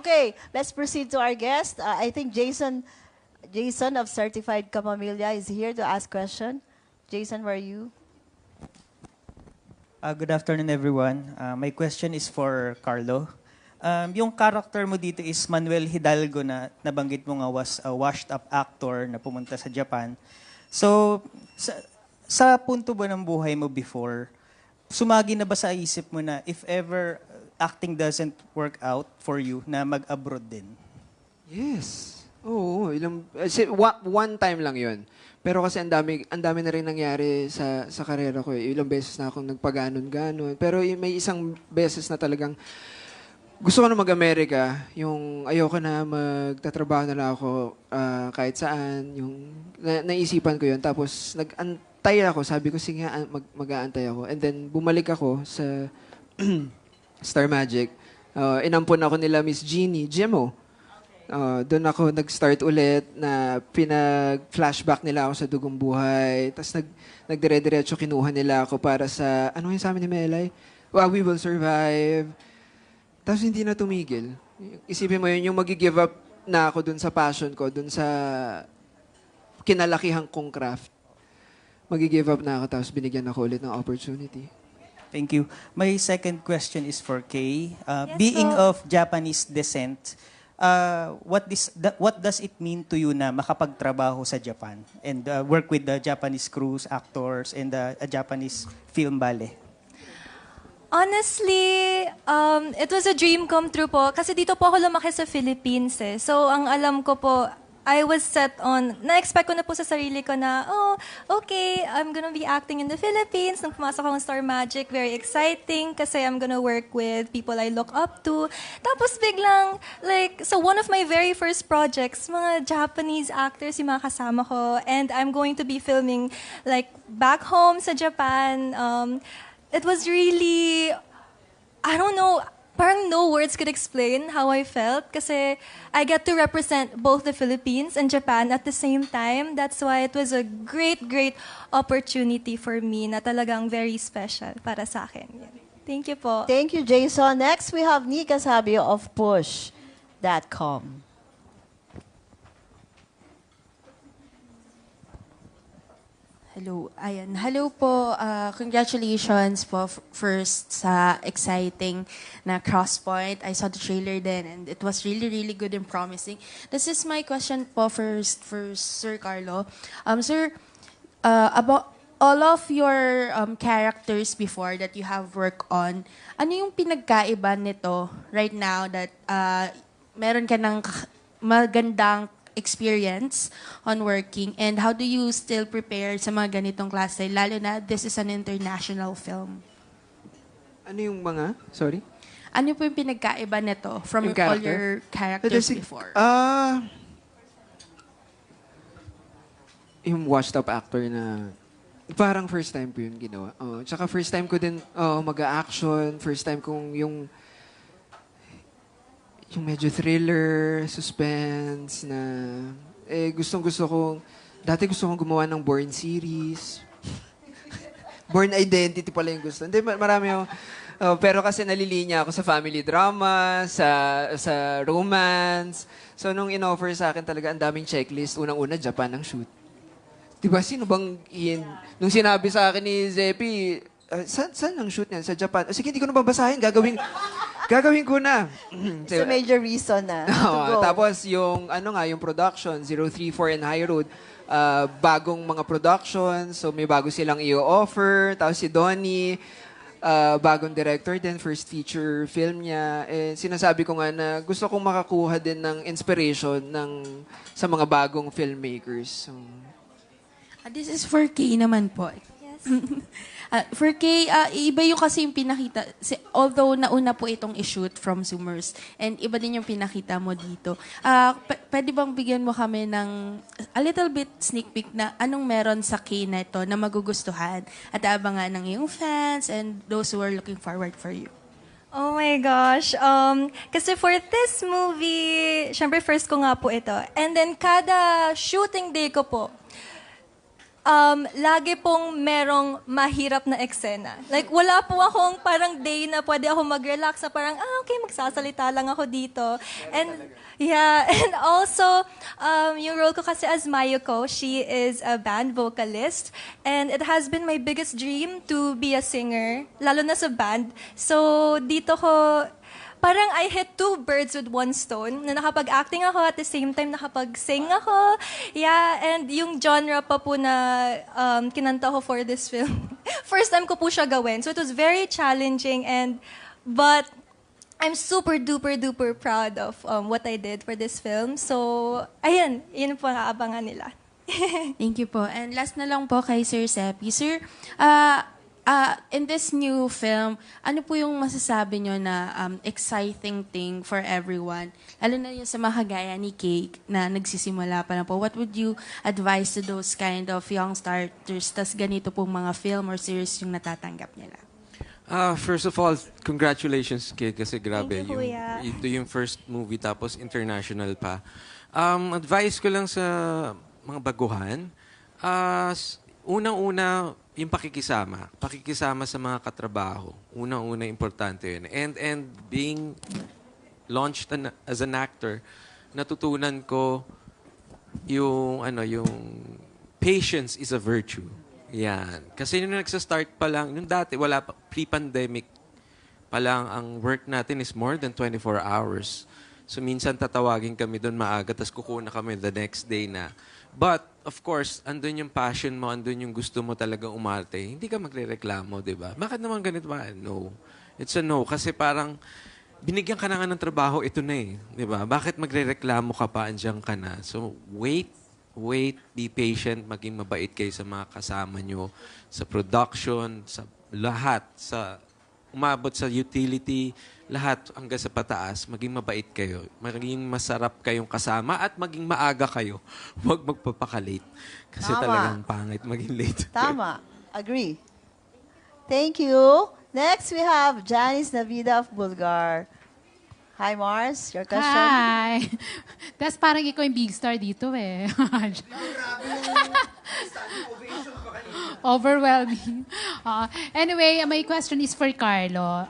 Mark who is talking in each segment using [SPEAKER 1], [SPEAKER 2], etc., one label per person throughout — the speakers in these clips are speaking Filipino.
[SPEAKER 1] Okay, let's proceed to our guest. I think Jason of Certified Kamamilya is here to ask question. Jason, where are you?
[SPEAKER 2] Good afternoon, everyone. My question is for Carlo. Yung character mo dito is Manuel Hidalgo na nabanggit mo nga was a washed-up actor na pumunta sa Japan. So, sa punto ba ng buhay mo before, sumagi na ba sa isip mo na if ever acting doesn't work out for you, na mag-abroad din?
[SPEAKER 3] Yes. Oo, one time lang 'yon. Pero kasi ang dami na rin nangyari sa karera ko. Ilang beses na akong nagpaganon-ganon. Pero may isang beses na talagang gusto ko na mag-Amerika. Yung ayoko na magtatrabaho na lang ako kahit saan. Yung naisipan ko 'yon. Tapos nag-antay ako. Sabi ko, sige nga, mag-aantay ako. And then bumalik ako sa Star Magic. Inampon ako nila Miss Jeannie, Jemo. Doon ako nag-start ulit na pinag-flashback nila ako sa Dugong Buhay. Tapos nagdire-diretso kinuha nila ako para sa, ano yung sa amin ni Melay? We Will Survive. Tapos hindi na tumigil. Isipin mo yun, yung mag-give up na ako dun sa passion ko, dun sa kinalakihan kong craft. Mag-give up na ako, tapos binigyan ako ulit ng opportunity.
[SPEAKER 2] Thank you. My second question is for Kay.
[SPEAKER 4] Yes,
[SPEAKER 2] Being
[SPEAKER 4] po.
[SPEAKER 2] of Japanese descent, what does it mean to you na makapagtrabaho sa Japan and work with the Japanese crews, actors, and a Japanese film ballet?
[SPEAKER 4] Honestly, it was a dream come true po. Kasi dito po ako lumaki sa Philippines eh. So, ang alam ko po, I was set on, na-expect ko na po sa sarili ko na, oh, okay, I'm gonna be acting in the Philippines. Nung pumasok ako ng Star Magic, very exciting kasi I'm gonna work with people I look up to. Tapos biglang, so one of my very first projects, mga Japanese actors yung mga kasama ko. And I'm going to be filming back home sa Japan. It was really, I don't know, parang no words could explain how I felt kasi I get to represent both the Philippines and Japan at the same time. That's why it was a great, great opportunity for me na talagang very special para sa akin. Thank you po.
[SPEAKER 1] Thank you, Jason. Next, we have Nika Sabio of Push.com.
[SPEAKER 5] Hello. Ayan. Hello po. Congratulations po first sa exciting na Crosspoint. I saw the trailer then and it was really, really good and promising. This is my question po first for Sir Carlo. Sir, about all of your characters before that you have worked on, ano yung pinagkaiba nito right now that meron ka ng magandang experience on working, and how do you still prepare sa mga ganitong klase, lalo na this is an international film?
[SPEAKER 3] Ano yung mga? Sorry?
[SPEAKER 5] Ano po yung pinagkaiba nito from
[SPEAKER 3] Yung
[SPEAKER 5] all
[SPEAKER 3] character?
[SPEAKER 5] your characters before?
[SPEAKER 3] Yung washed-up actor na parang first time ko yun ginawa. Tsaka first time ko din mag-action, first time kong yung medyo thriller, suspense na gustong-gusto ko. Dati gusto kong gumawa ng Born series. Born Identity pala yung gusto. Hindi, marami ako. Pero kasi nalilinya ako sa family drama, sa romance. So nung in-offer sa akin talaga ang daming checklist. Unang-una, Japan ang shoot. Diba, sino bang nung sinabi sa akin ni Zepi, saan ang shoot niyan? Sa Japan. Sige, hindi ko na babasahin. Gagawin ko na.
[SPEAKER 1] It's a major reason na to go.
[SPEAKER 3] Tapos yung yung production 034 and High Road, bagong mga production, so may bago silang i-offer. Tapos si Donnie, bagong director din, first feature film niya. Sinasabi ko nga na gusto kong makakuha din ng inspiration sa mga bagong filmmakers. So,
[SPEAKER 5] This is for Kay naman po.
[SPEAKER 4] Yes.
[SPEAKER 5] For Kay, iba yung kasi yung pinakita. Although nauna po itong i-shoot from Zoomers, and iba din yung pinakita mo dito. Pwede bang bigyan mo kami ng a little bit sneak peek na anong meron sa Kay na ito na magugustuhan at abangan ng iyong fans and those who are looking forward for you?
[SPEAKER 4] Oh my gosh. Kasi for this movie, syempre first ko nga po ito. And then kada shooting day ko po, lagi pong merong mahirap na eksena. Like, wala po akong parang day na pwede ako mag-relax na parang, okay, magsasalita lang ako dito. And, yeah, and also, yung role ko kasi as Mayuko, she is a band vocalist. And it has been my biggest dream to be a singer, lalo na sa band. So, dito ko, parang I hit two birds with one stone, na nakapag-acting ako at the same time nakapag-sing ako. Yeah, and yung genre pa po na kinanta ko for this film. First time ko po siya gawin. So it was very challenging but I'm super duper duper proud of what I did for this film. So, ayun, yun po ang aabangan nila.
[SPEAKER 5] Thank you po. And last na lang po kay Sir Seppi. Sir, in this new film, ano po yung masasabi nyo na exciting thing for everyone? Lalo na yung sa mga kagaya ni Kay na nagsisimula pa na po. What would you advise to those kind of young starters tas ganito pong mga film or series yung natatanggap nila?
[SPEAKER 6] First of all, congratulations, kid, kasi grabe.
[SPEAKER 4] Thank you, Kuya.
[SPEAKER 6] Ito yung first movie, tapos international pa. Advice ko lang sa mga baguhan, unang-una, yung pakikisama. Pakikisama sa mga katrabaho. Unang-una, importante yun. And being launched as an actor, natutunan ko yung patience is a virtue. Yan. Kasi nung nagsa-start pa lang, nung dati, wala pa, pre-pandemic pa lang, ang work natin is more than 24 hours. So minsan tatawagin kami doon maaga, tapos kukuna kami the next day na. But, of course, andun yung passion mo, andun yung gusto mo talagang umarte. Hindi ka magre-reklamo, di ba? Bakit naman ganito ba? No. It's a no. Kasi parang, binigyan ka na nga ng trabaho, ito na eh. Di ba? Bakit magre-reklamo ka pa, andyan ka na? So, wait, be patient, maging mabait kayo sa mga kasama nyo, sa production, sa lahat, sa umabot sa utility, lahat hanggang sa pataas, maging mabait kayo. Maging masarap kayong kasama at maging maaga kayo. Huwag magpapakalate. Kasi
[SPEAKER 1] Tama.
[SPEAKER 6] talagang pangit maging late.
[SPEAKER 1] Tama. Agree. Thank you. Next, we have Janice Navida of Bulgar. Hi, Mars. Your question?
[SPEAKER 7] Hi! Tapos parang ikaw yung big star dito eh. Overwhelming. Anyway, my question is for Carlo.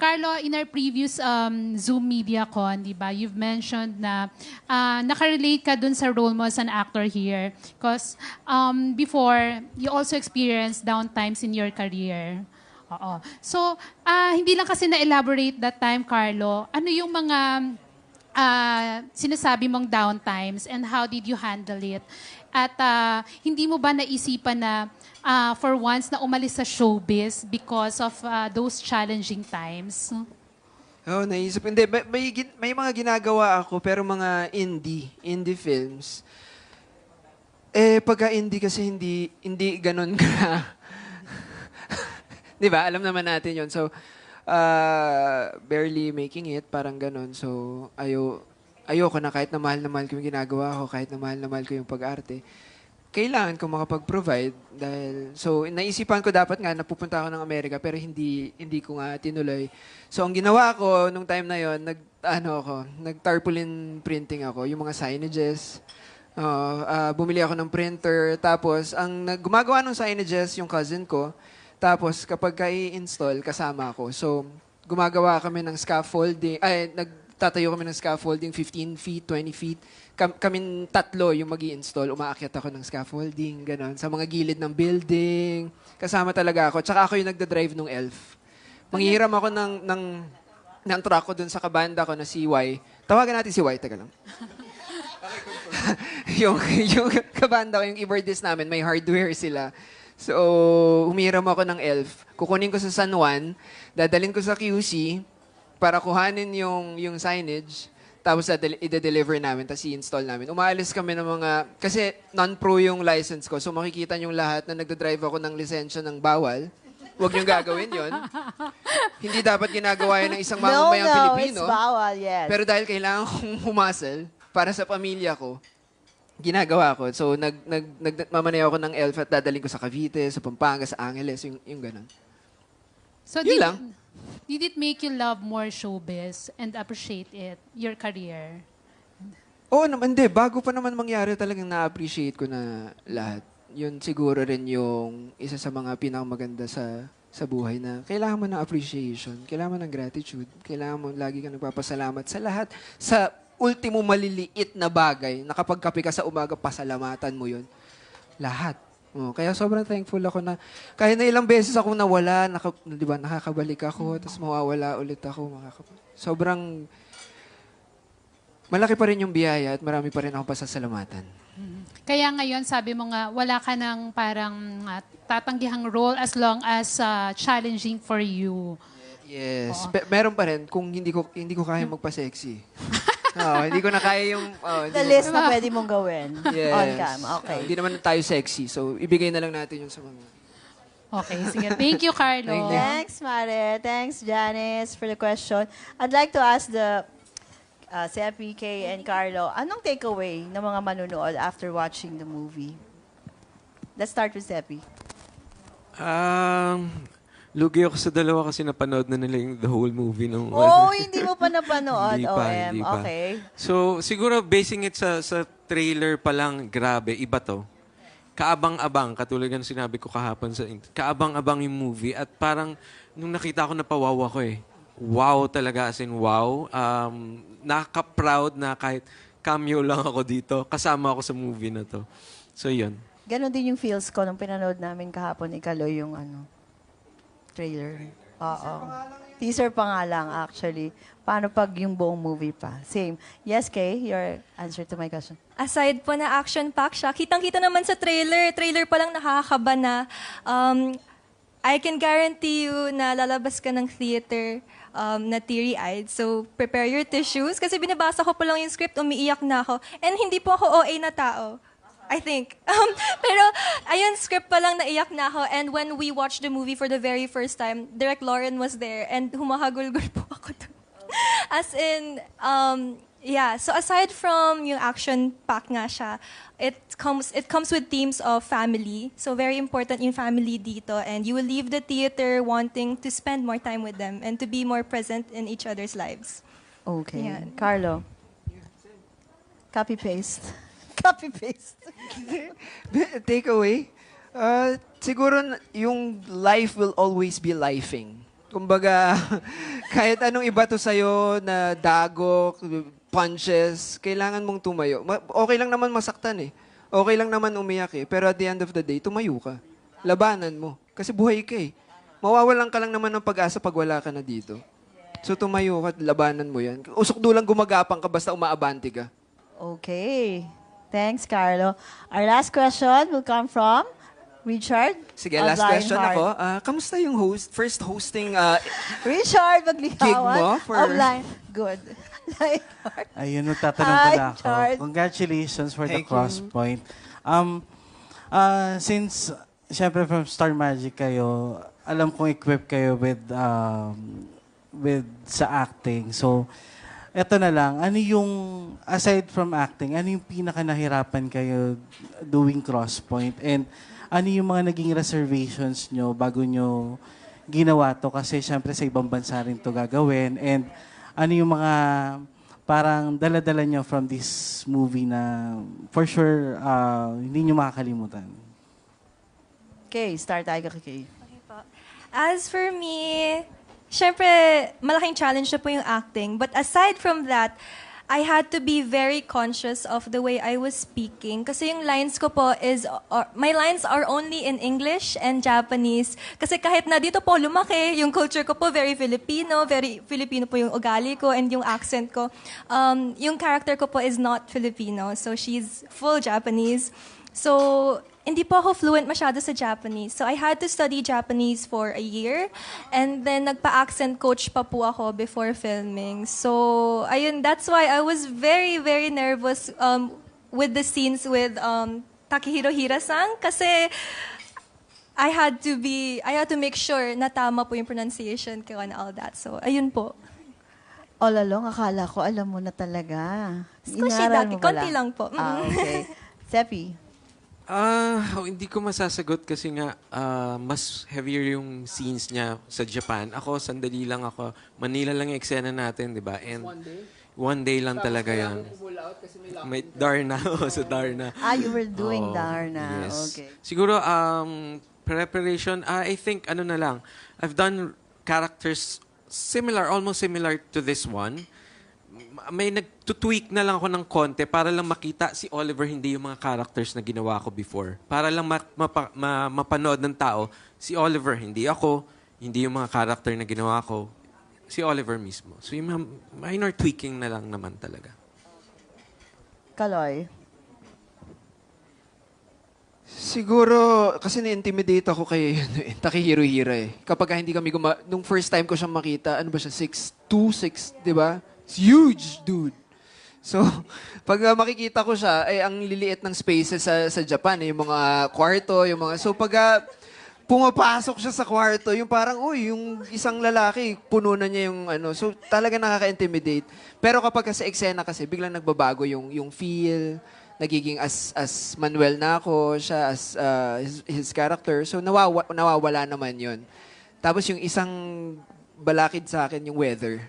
[SPEAKER 7] Carlo, in our previous Zoom Media Con, di ba, you've mentioned na nakarelate ka dun sa role mo as an actor here. Because before, you also experienced downtimes in your career. Oo. So, hindi lang kasi na-elaborate that time, Carlo. Ano yung mga sinasabi mong downtimes and how did you handle it? At hindi mo ba naisipan na for once na umalis sa showbiz because of those challenging times?
[SPEAKER 3] Oo, naisip. Hindi, may mga ginagawa ako, pero mga indie films. Pagka indie kasi hindi ganun ka. Di ba? Alam naman natin yon. So, barely making it, parang ganun. So, ayoko na kahit na mahal ko yung ginagawa ko, kahit na mahal ko yung pag-arte. Kailangan ko makapag-provide dahil, so, naisipan ko dapat nga napupunta ako ng Amerika pero hindi ko nga tinuloy. So, ang ginawa ko nung time na yon, nag-tarpaulin printing ako, yung mga signages. Bumili ako ng printer. Tapos, gumagawa ng signages yung cousin ko. Tapos, kapag i-install, kasama ako. So, gumagawa kami ng scaffolding. Nagtatayo kami ng scaffolding, 15 feet, 20 feet. Kaming tatlo yung mag-i-install. Umaakyat ako ng scaffolding, gano'n. Sa mga gilid ng building. Kasama talaga ako. Tsaka ako yung nagda-drive ng ELF. Manghihiram ako ng truck ko dun sa kabanda ko na si Y. Tawagan natin si Y, taga lang. yung kabanda ko, yung e-boardist namin, may hardware sila. So, humiram ako ng ELF. Kukunin ko sa San Juan, dadalhin ko sa QC para kuhanin yung signage, tapos i-deliver namin, tapos i-install namin. Umaalis kami ng mga, kasi non-pro yung license ko, so makikita niyong lahat na nagdadrive ako ng lisensya ng bawal. Huwag niyong gagawin yon. Hindi dapat ginagawa yan ng isang mamamayang Pilipino.
[SPEAKER 1] It's bawal, yes.
[SPEAKER 3] Pero dahil kailangan kong humasel para sa pamilya ko, ginagawa ko. So, nagmamanay ako ng ELF at dadalhin ko sa Cavite, sa Pampanga, sa Angeles, yung ganun.
[SPEAKER 7] So
[SPEAKER 3] Yun lang.
[SPEAKER 7] Did it make you love more showbiz and appreciate it, your career?
[SPEAKER 3] Oo naman, hindi. Bago pa naman mangyari talagang na-appreciate ko na lahat. yun siguro rin yung isa sa mga pinakamaganda sa buhay na kailangan mo ng appreciation, kailangan mo ng gratitude, kailangan mo lagi ka nagpapasalamat sa lahat, sa ultimo maliliit na bagay na kapag kape ka sa umaga, pasalamatan mo yun. Lahat. Kaya sobrang thankful ako na kahit na ilang beses ako nawala, di ba, nakakabalik ako, tapos mawawala ulit ako. Sobrang malaki pa rin yung biyaya at marami pa rin akong pasasalamatan.
[SPEAKER 7] Kaya ngayon, sabi mo nga, wala ka ng parang tatanggihang role as long as challenging for you.
[SPEAKER 3] Yes. Meron pa rin kung hindi ko kaya magpa-sexy. Hindi ko na kaya yung...
[SPEAKER 1] The list na pwede mong gawin.
[SPEAKER 3] Yes.
[SPEAKER 1] On cam. Okay.
[SPEAKER 3] Hindi naman tayo sexy. So, ibigay na lang natin yun sa mga...
[SPEAKER 7] Okay, sige. Thank you, Carlo.
[SPEAKER 1] Thanks, Mare. Thanks, Janice, for the question. I'd like to ask the Sepi, Kay, and Carlo, anong takeaway ng mga manunood after watching the movie? Let's start with Sepi.
[SPEAKER 6] Lugi ako sa dalawa kasi napanood na nila yung the whole movie nung...
[SPEAKER 1] Oh, hindi mo pa napanood,
[SPEAKER 6] Hindi pa,
[SPEAKER 1] OM.
[SPEAKER 6] hindi pa.
[SPEAKER 1] Okay.
[SPEAKER 6] So, siguro basing it sa trailer pa lang, grabe, iba to. Kaabang-abang, katulad ng sinabi ko kahapon kaabang-abang yung movie at parang nung nakita ko napawaw ako eh. Wow talaga, as in wow. Nakaka-proud na kahit cameo lang ako dito, kasama ako sa movie na to. So, yun.
[SPEAKER 1] Ganon din yung feels ko nung pinanood namin kahapon, Ikaloy, yung trailer. Oo. Teaser pa nga lang, actually. Paano pag yung buong movie pa? Same. Yes, Kay, your answer to my question.
[SPEAKER 4] Aside po na action-pack siya, kitang-kita naman sa trailer. Trailer pa lang nakakakaba na. I can guarantee you na lalabas ka ng theater na teary-eyed. So, prepare your tissues. Kasi binabasa ko pa lang yung script, umiiyak na ako. And hindi po ako OA na tao. I think. Pero, ayun, script pa lang naiyak na ako. And when we watched the movie for the very first time, Direk Lauren was there. And humahagulgol po ako doon. As in, yeah. So aside from yung action pack nga siya, it comes with themes of family. So very important yung family dito. And you will leave the theater wanting to spend more time with them and to be more present in each other's lives.
[SPEAKER 1] Okay.
[SPEAKER 4] Yeah.
[SPEAKER 1] Carlo. Copy-paste. Copy-paste.
[SPEAKER 3] Takeaway? Siguro yung life will always be lifing. Kumbaga, kahit anong iba to sa'yo na dagok, punches, kailangan mong tumayo. Okay lang naman masaktan eh. Okay lang naman umiyak eh. Pero at the end of the day, tumayo ka. Labanan mo. Kasi buhay ka eh. Mawawalan ka lang naman ng pag-asa pag wala ka na dito. So tumayo ka, labanan mo yan. Usok dulang gumagapang ka basta umaabante ka.
[SPEAKER 1] Okay. Thanks, Carlo. Our last question will come from Richard.
[SPEAKER 3] Sige,
[SPEAKER 1] of
[SPEAKER 3] last question
[SPEAKER 1] Lionheart.
[SPEAKER 3] ako. Kamusta yung first hosting
[SPEAKER 1] Richard Maglihawan.
[SPEAKER 3] gig mo for-
[SPEAKER 1] of Good. Lionheart.
[SPEAKER 8] Ayun, tatanong
[SPEAKER 1] Hi,
[SPEAKER 8] pala ako.
[SPEAKER 1] Chard.
[SPEAKER 8] Congratulations for the
[SPEAKER 3] Thank you.
[SPEAKER 8] Crosspoint. Since, syempre from Star Magic kayo, alam kong equipped kayo with sa acting. So, eto na lang, ano yung, aside from acting, ano yung pinaka nahirapan kayo doing Crosspoint? And ano yung mga naging reservations nyo bago nyo ginawa to? Kasi syempre sa ibang bansa rin to gagawin. And ano yung mga parang dala-dala nyo from this movie na for sure hindi nyo makakalimutan?
[SPEAKER 1] Okay, start tayo kay Kay.
[SPEAKER 4] Okay po. As for me, syempre, malaking challenge na po yung acting. But aside from that, I had to be very conscious of the way I was speaking. Kasi yung lines ko po my lines are only in English and Japanese. Kasi kahit na dito po lumaki, yung culture ko po very Filipino po yung ugali ko and yung accent ko. Yung character ko po is not Filipino, so she's full Japanese. So, hindi po ako fluent masyado sa Japanese. So, I had to study Japanese for a year. And then, nagpa-accent coach pa po ako before filming. So, ayun, that's why I was very, very nervous with the scenes with Takehiro Hira-san. Kasi, I had to make sure na tama po yung pronunciation ko and all that. So, ayun po.
[SPEAKER 1] All along, akala ko alam mo na talaga.
[SPEAKER 4] Squishy
[SPEAKER 1] Inaral
[SPEAKER 4] dati,
[SPEAKER 1] mo pala.
[SPEAKER 4] konti lang po.
[SPEAKER 1] Okay. Sepi.
[SPEAKER 6] Hindi ko masasagot kasi nga mas heavier yung scenes niya sa Japan. Ako, sandali lang ako. Manila lang yung eksena natin, di ba? And One day lang talaga yan. May Darna. Sa Darna.
[SPEAKER 1] You were doing
[SPEAKER 6] Oo,
[SPEAKER 1] Darna.
[SPEAKER 6] yes.
[SPEAKER 1] Okay.
[SPEAKER 6] Siguro, preparation, I think, ano na lang, I've done characters similar, almost similar to this one. May nagtutweak na lang ako ng konti para lang makita si Oliver, hindi yung mga characters na ginawa ko before. Para lang mapanood ng tao, si Oliver, hindi ako, hindi yung mga character na ginawa ko, si Oliver mismo. So yung mga minor tweaking na lang naman talaga.
[SPEAKER 1] Kaloy.
[SPEAKER 3] Siguro, kasi na-intimidate ako kay Takehiro-hira eh. Kapag hindi kami nung first time ko siya makita, ano ba siya, 6'2", 6, di ba? It's huge, dude. So, pag makikita ko siya, ay ang liliit ng spaces sa Japan, eh, yung mga kwarto, yung mga... So, pag pumapasok siya sa kwarto, yung parang, yung isang lalaki, puno na niya yung ano. So, talaga nakaka-intimidate. Pero kapag sa eksena kasi, biglang nagbabago yung feel, nagiging as Manuel na ako, siya as his character. So, nawawala naman yun. Tapos yung isang balakid sa akin, yung weather.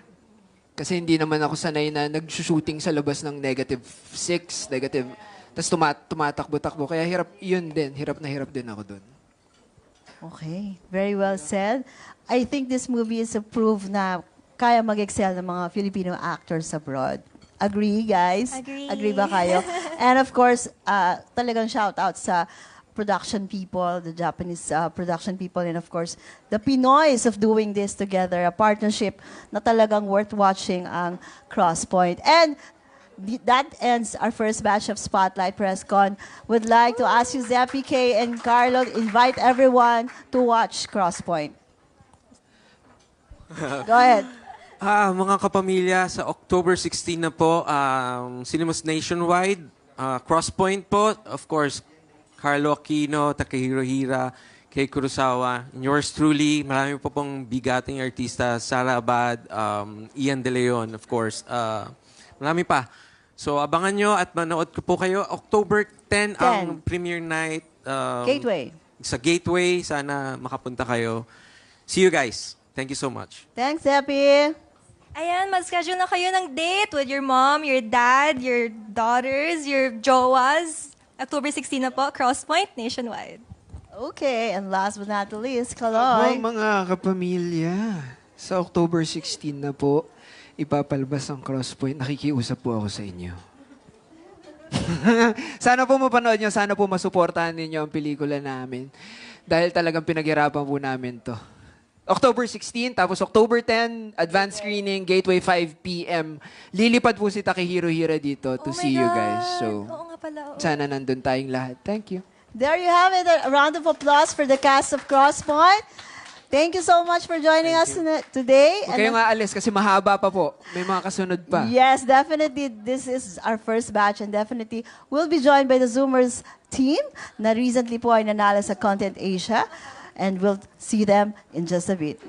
[SPEAKER 3] Kasi hindi naman ako sanay na nag-shooting sa labas ng -6, negative. Tapos tumatakbo-takbo. Kaya hirap yun din. Hirap na hirap din ako dun.
[SPEAKER 1] Okay. Very well said. I think this movie is a proof na kaya mag-excel ng mga Filipino actors abroad. Agree, guys?
[SPEAKER 4] Agree.
[SPEAKER 1] Agree ba kayo? And of course, talagang shout out sa production people, the Japanese production people, and of course, the Pinoys of doing this together, a partnership na talagang worth watching ang Crosspoint. And that ends our first batch of Spotlight Press Con. Would like to ask you, Zeppy, K, and Carlo, invite everyone to watch Crosspoint. Go ahead.
[SPEAKER 6] Mga kapamilya, sa October 16 na po, Cinemas Nationwide, Crosspoint po, of course, Carlo Aquino, Takehiro Hira, Kei Kurosawa, and yours truly, marami po pong bigating artista, Sara Abad, Ian De Leon, of course, marami pa. So abangan nyo at manood ko po kayo. October 10 ang premiere night.
[SPEAKER 1] Gateway.
[SPEAKER 6] Sa Gateway, sana makapunta kayo. See you guys. Thank you so much.
[SPEAKER 1] Thanks, Zeppy.
[SPEAKER 4] Ayan, mag-schedule na kayo ng date with your mom, your dad, your daughters, your jowas. October 16 na po, Crosspoint, nationwide.
[SPEAKER 1] Okay, and last but not the least,
[SPEAKER 3] Well,
[SPEAKER 1] Kaloy.
[SPEAKER 3] mga kapamilya, sa October 16 na po, ipapalabas ang Crosspoint. Nakikiusap po ako sa inyo. Sana po mapanood nyo, sana po masuportahan ninyo ang pelikula namin. Dahil talagang pinaghirapan po namin to. October 16, tapos October 10, advanced screening, Gateway 5 p.m. Lilipad po si Takehiro Hira dito to
[SPEAKER 4] Oh my
[SPEAKER 3] see you
[SPEAKER 4] God.
[SPEAKER 3] guys. So,
[SPEAKER 4] Oo nga pala. oo.
[SPEAKER 3] sana nandun tayong lahat. Thank you.
[SPEAKER 1] There you have it. A round of applause for the cast of Crosspoint. Thank you so much for joining us today.
[SPEAKER 3] Huwag kayong aalis kasi mahaba pa po. May mga kasunod pa.
[SPEAKER 1] Yes, definitely. This is our first batch and definitely we'll be joined by the Zoomers team na recently po ay nanalo sa Content Asia. And we'll see them in just a bit.